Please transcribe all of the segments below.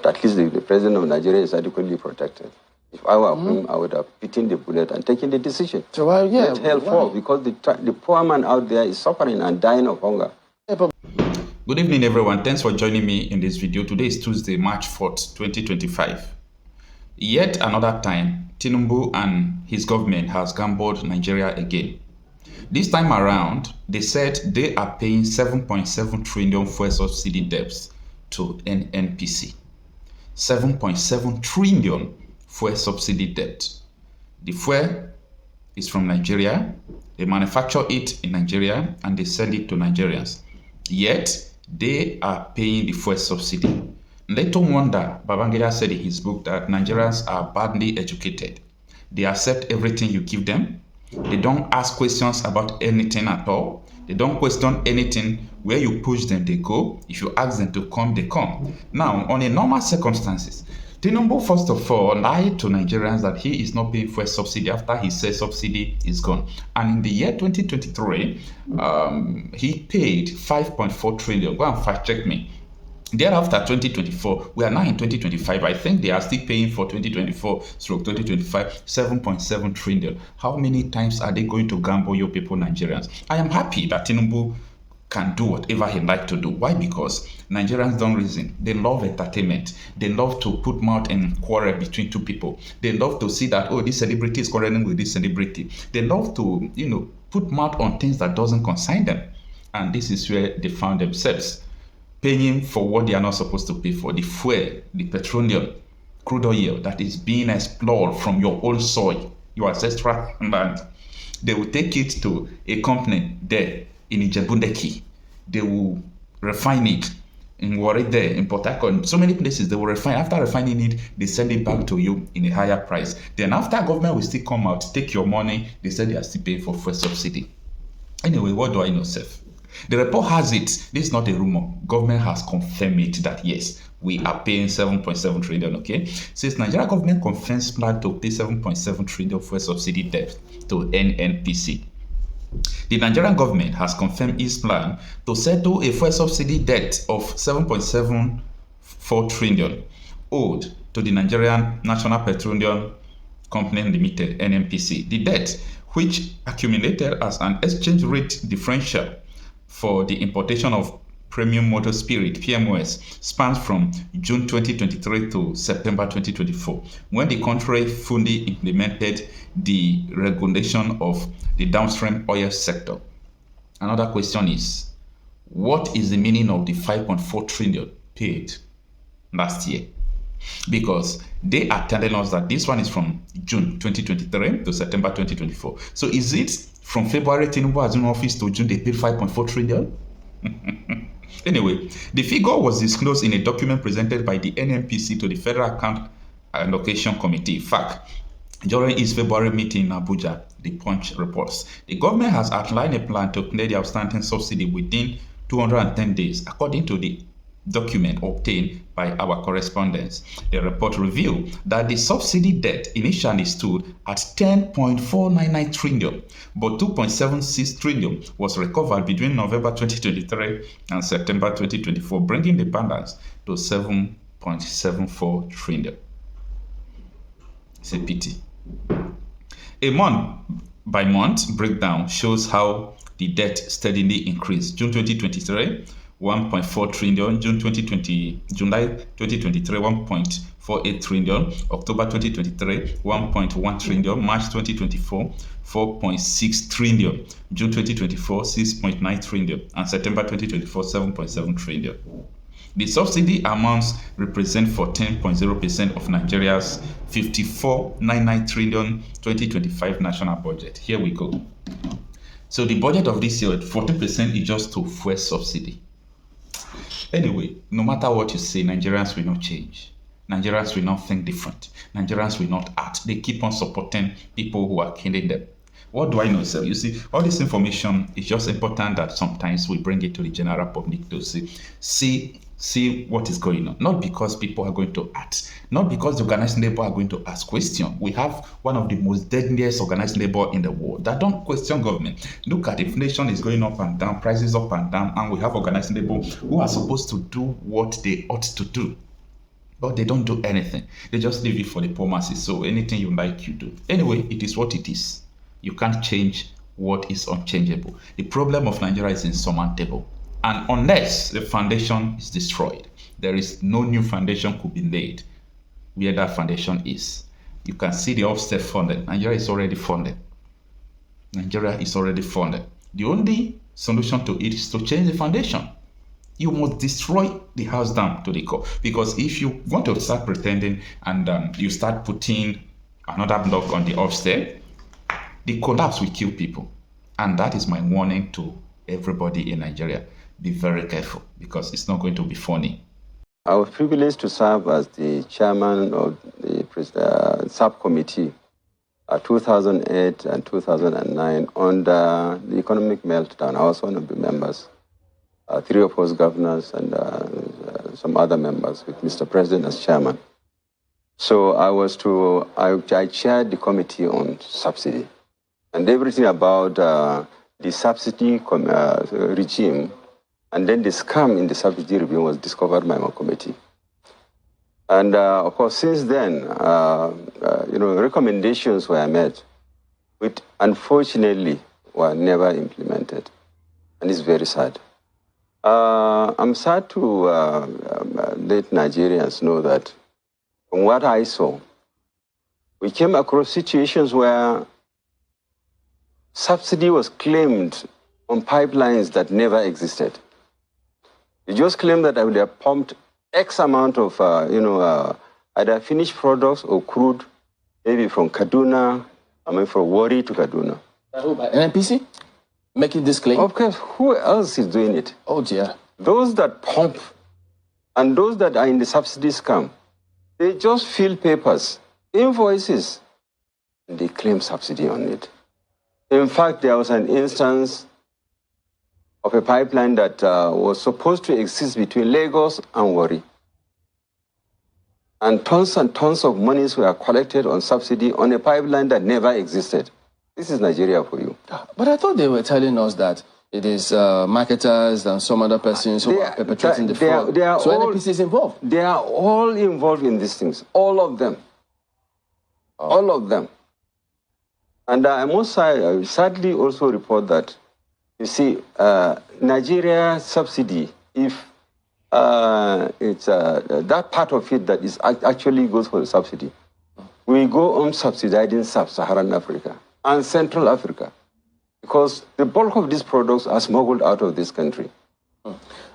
but at least the president of Nigeria is adequately protected. If I were him, I would have bitten the bullet and taken the decision. So why, yeah, let hell fall, because the poor man out there is suffering and dying of hunger. Good evening, everyone. Thanks for joining me in this video. Today is Tuesday, March 4th, 2025. Yet another time, Tinubu and his government has gambled Nigeria again. This time around, they said they are paying 7.7 trillion fuel subsidy debts to NNPC. 7.7 trillion fuel subsidy debt. The fuel is from Nigeria. They manufacture it in Nigeria and they send it to Nigerians. Yet, they are paying the fuel subsidy. Little wonder, Babangida said in his book that Nigerians are badly educated. They accept everything you give them. They don't ask questions about anything at all. They don't question anything. Where you push them, they go. If you ask them to come, they come. Now, on a normal circumstances, Tinubu, first of all, lied to Nigerians that he is not paying fuel subsidy after he said subsidy is gone. And in the year 2023, he paid 5.4 trillion. Go and fact check me. Thereafter, 2024, we are now in 2025. I think they are still paying for 2024/2025, 7.7 trillion. How many times are they going to gamble your people, Nigerians? I am happy that Tinubu can do whatever he likes to do. Why? Because Nigerians don't reason. They love entertainment. They love to put mouth and quarrel between two people. They love to see that, oh, this celebrity is quarreling with this celebrity. They love to, put mouth on things that doesn't concern them. And this is where they found themselves, paying for what they are not supposed to pay for. The fuel, the petroleum, crude oil that is being explored from your own soil, your ancestral land. They will take it to a company there in Ijebundeki. They will refine it in Warri there, in Port Harcourt, so many places. They will refine. After refining it, they send it back to you in a higher price. Then after government will still come out, take your money, they say they are still paying for fuel subsidy. Anyway, what do I know, Seth? The report has it. This is not a rumor. Government has confirmed it that yes, we are paying 7.7 trillion, okay? Since Nigeria government confirms plan to pay 7.7 trillion for subsidy debt to NNPC. The Nigerian government has confirmed its plan to settle a fuel subsidy debt of 7.74 trillion owed to the Nigerian National Petroleum Company Limited, NNPC. The debt, which accumulated as an exchange rate differential for the importation of premium motor spirit, PMOS, spans from June 2023 to September 2024, when the country fully implemented the regulation of the downstream oil sector. Another question is, what is the meaning of the 5.4 trillion paid last year? Because they are telling us that this one is from June 2023 to September 2024. So is it from February Tinubu has in office to June they paid 5.4 trillion? Anyway, the figure was disclosed in a document presented by the NNPC to the Federal Account Allocation Committee, FAC, during its February meeting in Abuja. The Punch reports. The government has outlined a plan to clear the outstanding subsidy within 210 days, according to the document obtained by our correspondents. The report revealed that the subsidy debt initially stood at 10.499 trillion, but 2.76 trillion was recovered between November 2023 and September 2024, bringing the balance to 7.74 trillion. It's a pity. A month-by-month breakdown shows how the debt steadily increased. June 2023, 1.4 trillion, July 2023, 1.48 trillion, October 2023, 1.1 trillion, March 2024, 4.6 trillion, June 2024, 6.9 trillion, and September 2024, 7.7 trillion. The subsidy amounts represent 14.0% of Nigeria's 54.99 trillion 2025 national budget. Here we go. So the budget of this year, 14% is just to fuel subsidy. Anyway, no matter what you say, Nigerians will not change. Nigerians will not think different. Nigerians will not act. They keep on supporting people who are killing them. What do I know, sir? You see, all this information is just important that sometimes we bring it to the general public to see what is going on. Not because people are going to act, not because the organized labor are going to ask questions. We have one of the most deadliest organized labor in the world that don't question government. Look at inflation is going up and down, prices up and down, and we have organized labor who are supposed to do what they ought to do. But they don't do anything. They just leave it for the poor masses. So anything you like, you do. Anyway, it is what it is. You can't change what is unchangeable. The problem of Nigeria is insurmountable. And unless the foundation is destroyed, there is no new foundation could be laid where that foundation is. You can see the upstairs funded. Nigeria is already funded. Nigeria is already funded. The only solution to it is to change the foundation. You must destroy the house down to the core. Because if you want to start pretending and you start putting another block on the upstairs, the collapse will kill people. And that is my warning to everybody in Nigeria. Be very careful because it's not going to be funny. I was privileged to serve as the chairman of the subcommittee 2008 and 2009 under the economic meltdown. I was one of the members. 3 of us governors and some other members with Mr. President as chairman. So I chaired the committee on subsidy and everything about the subsidy regime, and then the scam in the subsidy regime was discovered by my committee. And of course, since then, recommendations were made, which unfortunately were never implemented, and it's very sad. I'm sad to let Nigerians know that from what I saw, we came across situations where subsidy was claimed on pipelines that never existed. You just claim that I would have pumped X amount of, either finished products or crude, maybe from Kaduna, from Warri to Kaduna. By NNPC? Making this claim? Of course, who else is doing it? Oh dear. Those that pump and those that are in the subsidy scam, they just fill papers, invoices, and they claim subsidy on it. In fact, there was an instance of a pipeline that was supposed to exist between Lagos and Warri. And tons of monies were collected on subsidy on a pipeline that never existed. This is Nigeria for you. But I thought they were telling us that it is marketers and some other persons who are perpetrating the fraud. So NNPC is involved? They are all involved in these things, all of them. Oh. All of them. And I must sadly also report that, you see, Nigeria subsidy, if it's that part of it that is actually goes for the subsidy, we go on subsidizing sub-Saharan Africa and Central Africa, because the bulk of these products are smuggled out of this country.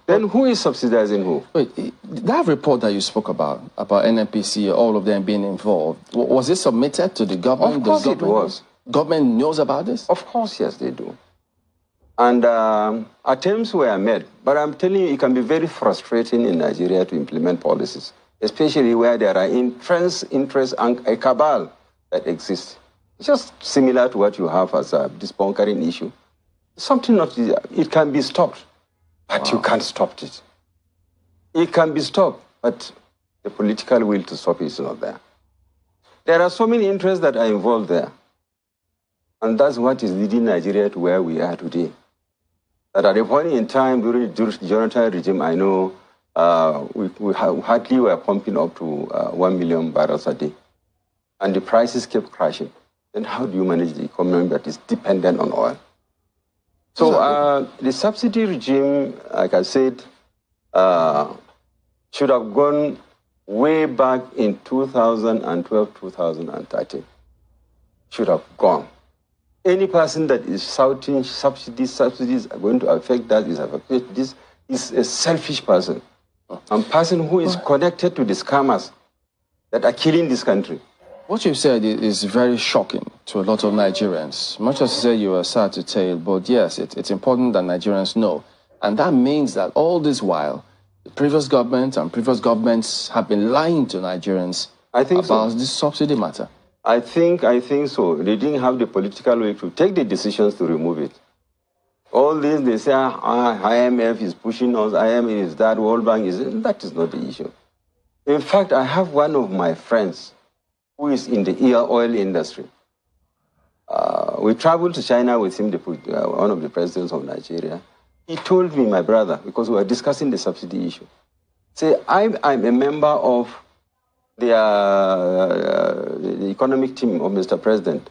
Then who is subsidizing who? Wait, that report that you spoke about NNPC, all of them being involved, was it submitted to the government? Of course it was. Government knows about this? Of course, yes, they do. And attempts were made, but I'm telling you, it can be very frustrating in Nigeria to implement policies, especially where there are interests and a cabal that exists. It's just similar to what you have as this bunkering issue. Something not, it can be stopped, but you can't stop it. It can be stopped, but the political will to stop it is not there. There are so many interests that are involved there. And that's what is leading Nigeria to where we are today. That at a point in time during the Jonathan regime, I know we hardly were pumping up to 1 million barrels a day. And the prices kept crashing. Then how do you manage the economy that is dependent on oil? So the subsidy regime, like I said, should have gone way back in 2012, 2013. Should have gone. Any person that is shouting subsidies are going to affect that, this is a selfish person. A person who is connected to the scammers that are killing this country. What you've said is very shocking to a lot of Nigerians. Much as you say you are sad to tell, but yes, it's important that Nigerians know. And that means that all this while, the previous government and previous governments have been lying to Nigerians about this subsidy matter. I think so. They didn't have the political way to take the decisions to remove it. All this, they say, IMF is pushing us, IMF is that, World Bank is... That is not the issue. In fact, I have one of my friends who is in the oil industry. We traveled to China with him, one of the presidents of Nigeria. He told me, my brother, because we were discussing the subsidy issue, say, I'm a member of the economic team of Mr. President.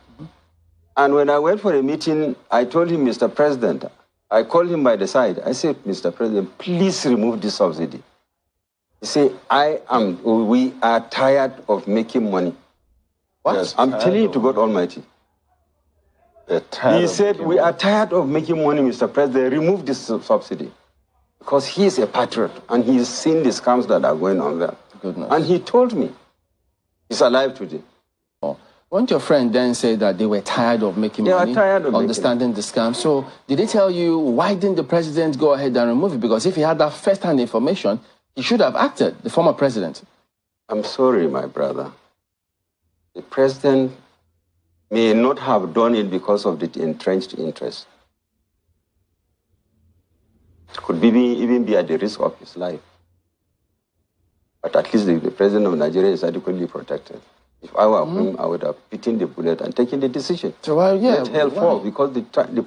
And when I went for a meeting, I told him, Mr. President, I called him by the side. I said, Mr. President, please remove this subsidy. He said, we are tired of making money. What? Yes, I'm telling you to God Almighty. He said, we are tired of making money, Mr. President. Remove this subsidy. Because he is a patriot and he's seen the scams that are going on there. Goodness. And he told me, he's alive today. Won't your friend then say that they were tired of making money, understanding the scam? So did they tell you, why didn't the president go ahead and remove it? Because if he had that first-hand information, he should have acted, the former president. I'm sorry, my brother. The president may not have done it because of the entrenched interest. It could even be at the risk of his life. But at least the president of Nigeria is adequately protected. If I were him, I would have bitten the bullet and taken the decision. So why, let hell fall, because the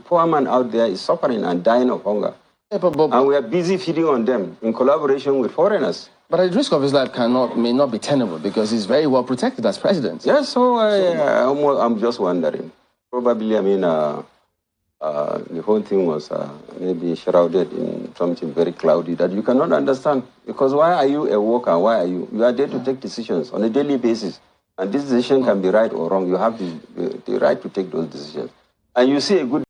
poor man out there is suffering and dying of hunger. Yeah, but and we are busy feeding on them in collaboration with foreigners. But at the risk of his life may not be tenable because he's very well protected as president. Yes, so I'm just wondering. Probably, I mean, the whole thing was maybe shrouded in something very cloudy that you cannot understand. Because why are you a worker? Why are you? You are there to take decisions on a daily basis. And this decision can be right or wrong. You have the right to take those decisions. And you see a good